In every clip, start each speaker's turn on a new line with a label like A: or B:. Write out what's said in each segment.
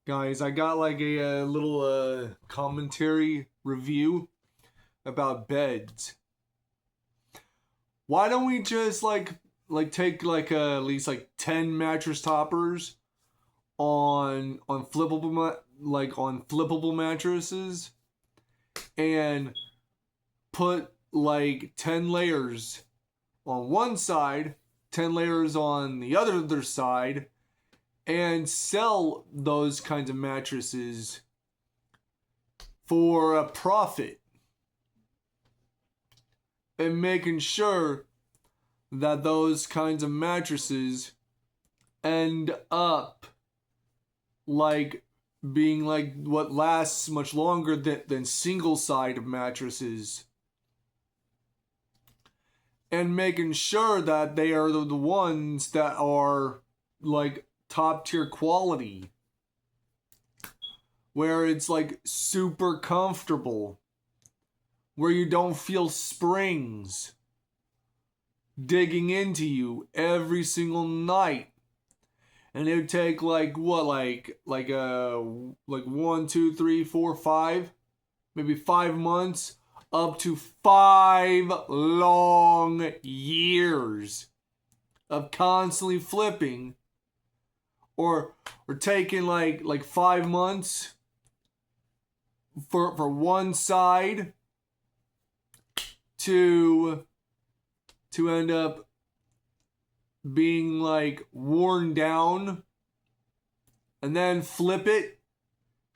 A: Guys, I got like a little commentary review about beds. Why don't we just take at least like 10 mattress toppers on flippable mattresses and put like 10 layers on one side, 10 layers on the other side, and sell those kinds of mattresses for a profit, and making sure that those kinds of mattresses end up like being like what lasts much longer than single side of mattresses, and making sure that they are the ones that are like top tier quality, where it's like super comfortable, where you don't feel springs digging into you every single night. And it would take like what, like 1, 2, 3, 4, 5, maybe 5 months, up to 5 long years of constantly flipping, or taking like 5 months for one side to end up being like worn down, and then flip it,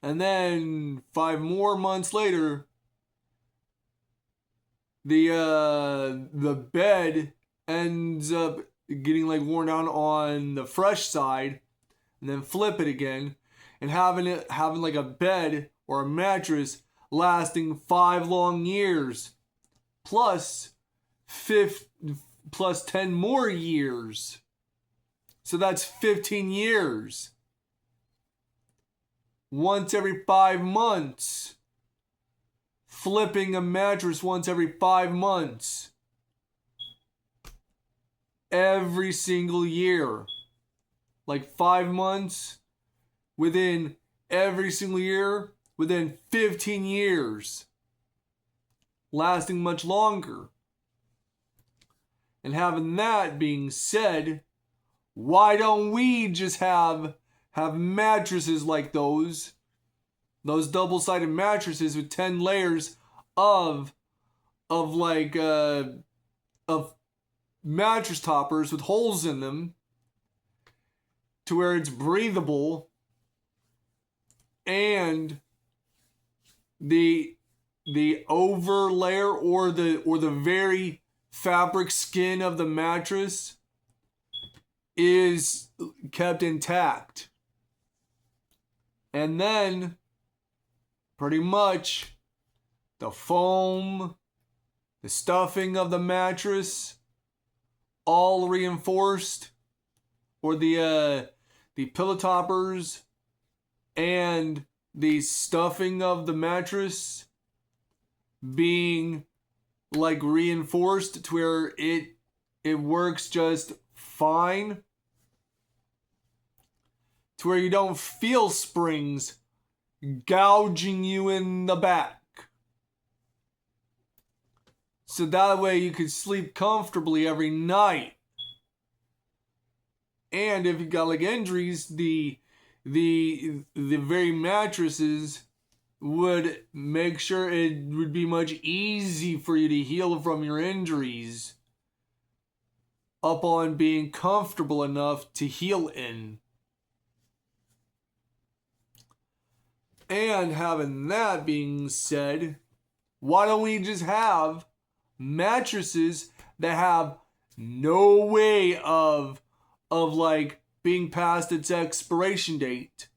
A: and then 5 more months later the bed ends up getting like worn down on the fresh side, and then flip it again, and having like a bed or a mattress lasting 5 long years, plus 10 more years. So that's 15 years. Once every 5 months. Flipping a mattress once every 5 months. Every single year. Like 5 months within every single year within 15 years. Lasting much longer. And having that being said, why don't we just have mattresses like those double-sided mattresses with 10 layers of mattress toppers with holes in them, to where it's breathable, and the over layer or the very fabric skin of the mattress is kept intact. And then pretty much the foam, the stuffing of the mattress, all reinforced, or the pillow toppers and the stuffing of the mattress being like reinforced to where it works just fine, to where you don't feel springs gouging you in the back. So that way you can sleep comfortably every night. And if you got like injuries, the very mattresses would make sure it would be much easy for you to heal from your injuries, upon being comfortable enough to heal in. And having that being said, why don't we just have mattresses that have no way of like being past its expiration date,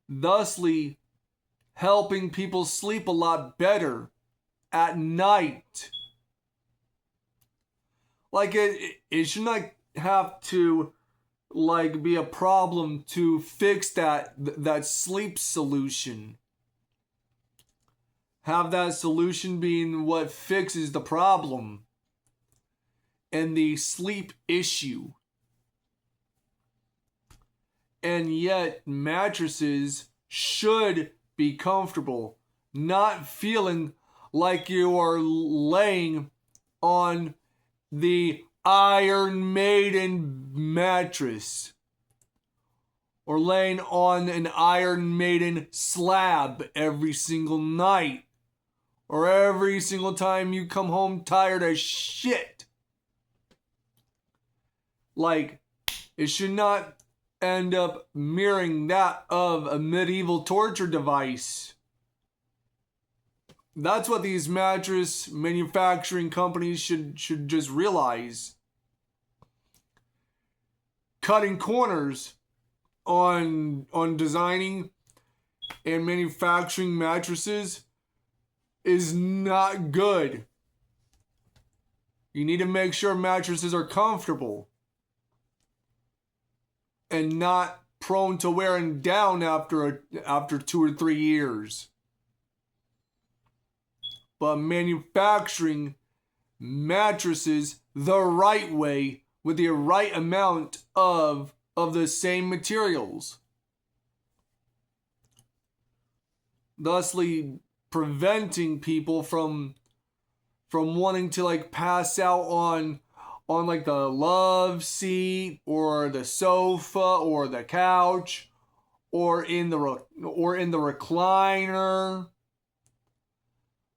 A: thusly helping people sleep a lot better at night? Like it should not have to like be a problem to fix that sleep solution. Have that solution being what fixes the problem and the sleep issue. And yet mattresses should be comfortable, not feeling like you are laying on the Iron Maiden mattress or laying on an Iron Maiden slab every single night or every single time you come home tired as shit. Like, it should not end up mirroring that of a medieval torture device. That's what these mattress manufacturing companies should just realize. Cutting corners on designing and manufacturing mattresses is not good. You need to make sure mattresses are comfortable and not prone to wearing down after 2 or 3 years. But manufacturing mattresses the right way with the right amount of the same materials, thusly preventing people from wanting to like pass out on like the love seat or the sofa or the couch or in the recliner.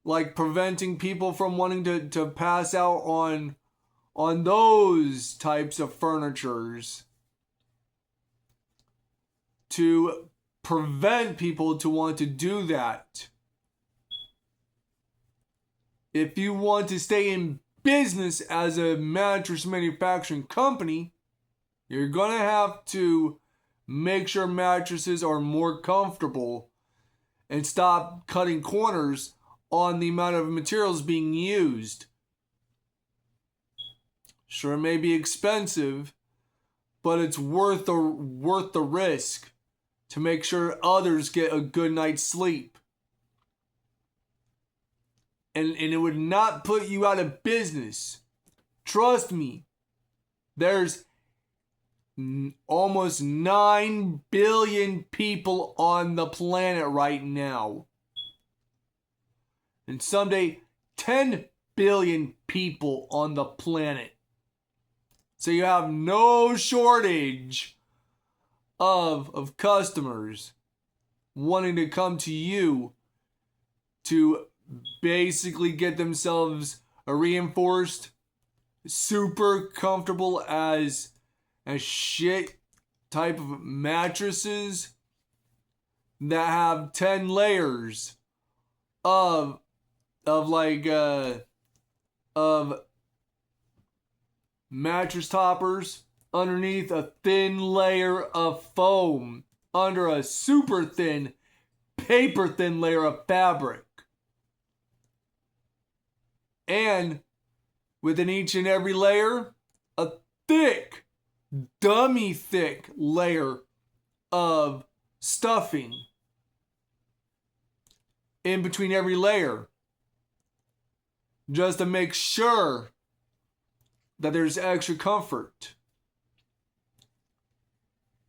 A: Like preventing people from wanting to pass out on those types of furnitures, to prevent people to want to do that. If you want to stay in business as a mattress manufacturing company, you're gonna have to make sure mattresses are more comfortable and stop cutting corners on the amount of materials being used. Sure, it may be expensive, but it's worth the risk to make sure others get a good night's sleep. And it would not put you out of business. Trust me, there's almost 9 billion people on the planet right now. And someday, 10 billion people on the planet. So you have no shortage of customers wanting to come to you to basically get themselves a reinforced, super comfortable as shit type of mattresses that have 10 layers of mattress toppers underneath a thin layer of foam under a super thin, paper thin layer of fabric. And within each and every layer, a thick, dummy thick layer of stuffing in between every layer, just to make sure that there's extra comfort.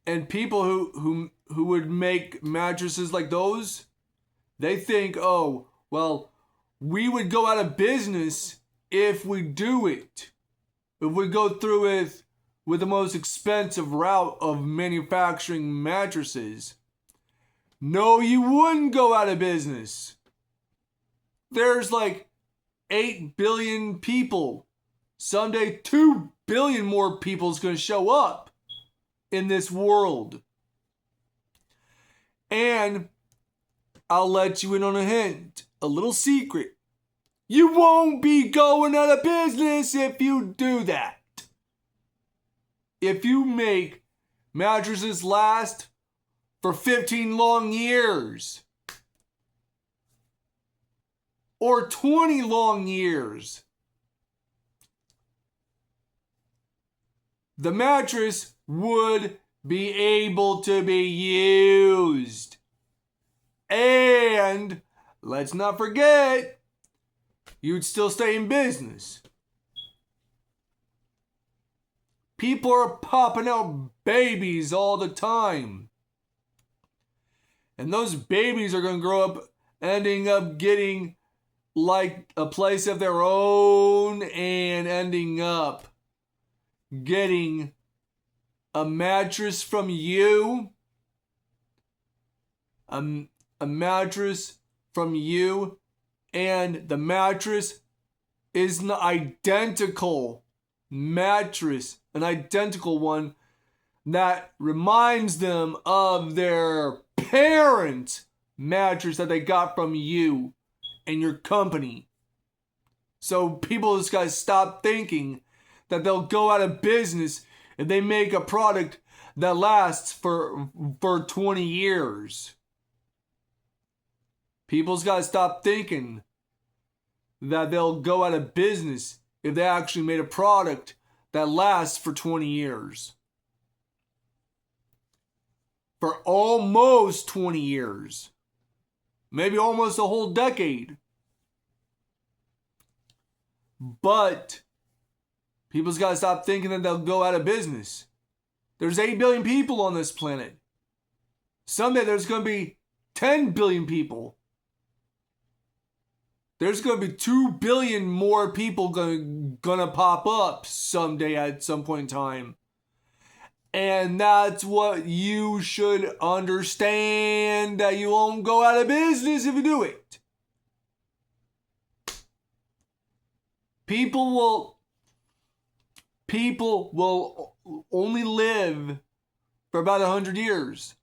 A: And people who would make mattresses like those, they think, oh, well, we would go out of business if we do it. If we go through it with the most expensive route of manufacturing mattresses. No, you wouldn't go out of business. There's like 8 billion people. Someday 2 billion more people is going to show up in this world. And I'll let you in on a hint, a little secret. You won't be going out of business if you do that. If you make mattresses last for 15 long years or 20 long years, the mattress would be able to be used. And let's not forget, you'd still stay in business. People are popping out babies all the time. And those babies are going to grow up ending up getting like a place of their own and ending up getting a mattress from you. A mattress from you, and the mattress is an identical mattress, an identical one that reminds them of their parent mattress that they got from you and your company. So people just gotta stop thinking that they'll go out of business if they make a product that lasts for 20 years. People's got to stop thinking that they'll go out of business if they actually made a product that lasts for 20 years. For almost 20 years. Maybe almost a whole decade. But people's got to stop thinking that they'll go out of business. There's 8 billion people on this planet. Someday there's going to be 10 billion people. There's going to be 2 billion more people gonna pop up someday at some point in time. And that's what you should understand, that you won't go out of business if you do it. People will only live for about 100 years.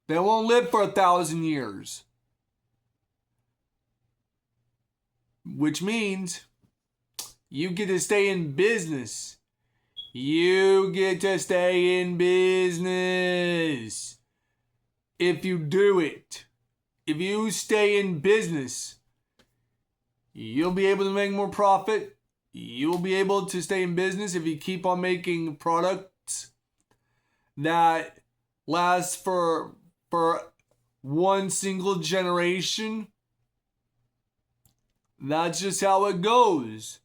A: They won't live for 1,000 years. Which means you get to stay in business. You get to stay in business. If you do it. If you stay in business, you'll be able to make more profit. You'll be able to stay in business if you keep on making products that last for one single generation. That's just how it goes.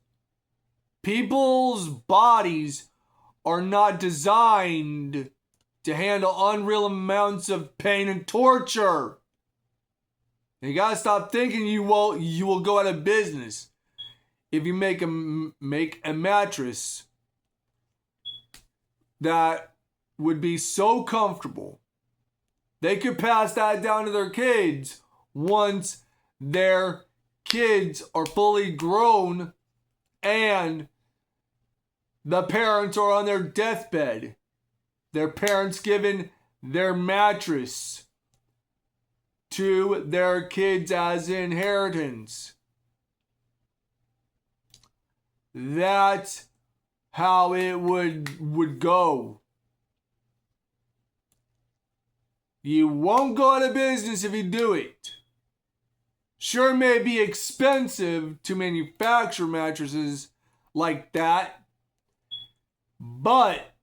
A: People's bodies are not designed to handle unreal amounts of pain and torture. You gotta stop thinking you will go out of business if you make a mattress that would be so comfortable. They could pass that down to their kids once their kids are fully grown and the parents are on their deathbed. Their parents giving their mattress to their kids as inheritance. That's how it would go. You won't go out of business if you do it. Sure, it may be expensive to manufacture mattresses like that, but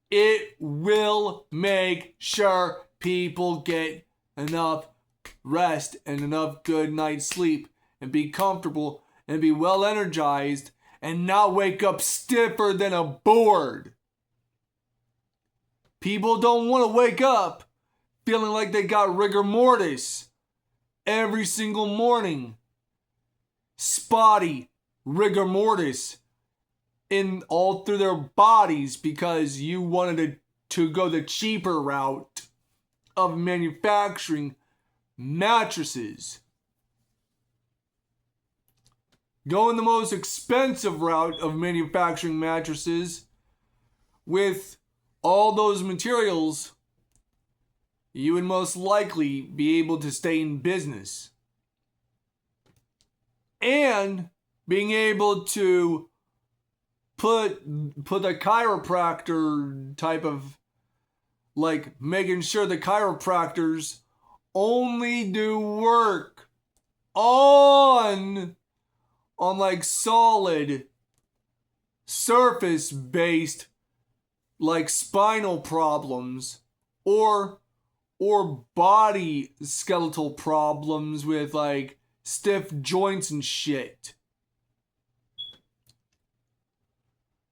A: it will make sure people get enough rest and enough good night's sleep and be comfortable and be well energized and not wake up stiffer than a board. People don't want to wake up feeling like they got rigor mortis every single morning. Spotty rigor mortis in all through their bodies because you wanted to go the cheaper route of manufacturing mattresses. Going the most expensive route of manufacturing mattresses with all those materials, you would most likely be able to stay in business. And being able to put a chiropractor type of, like, making sure the chiropractors only do work on like solid surface based like spinal problems or body skeletal problems with like stiff joints and shit.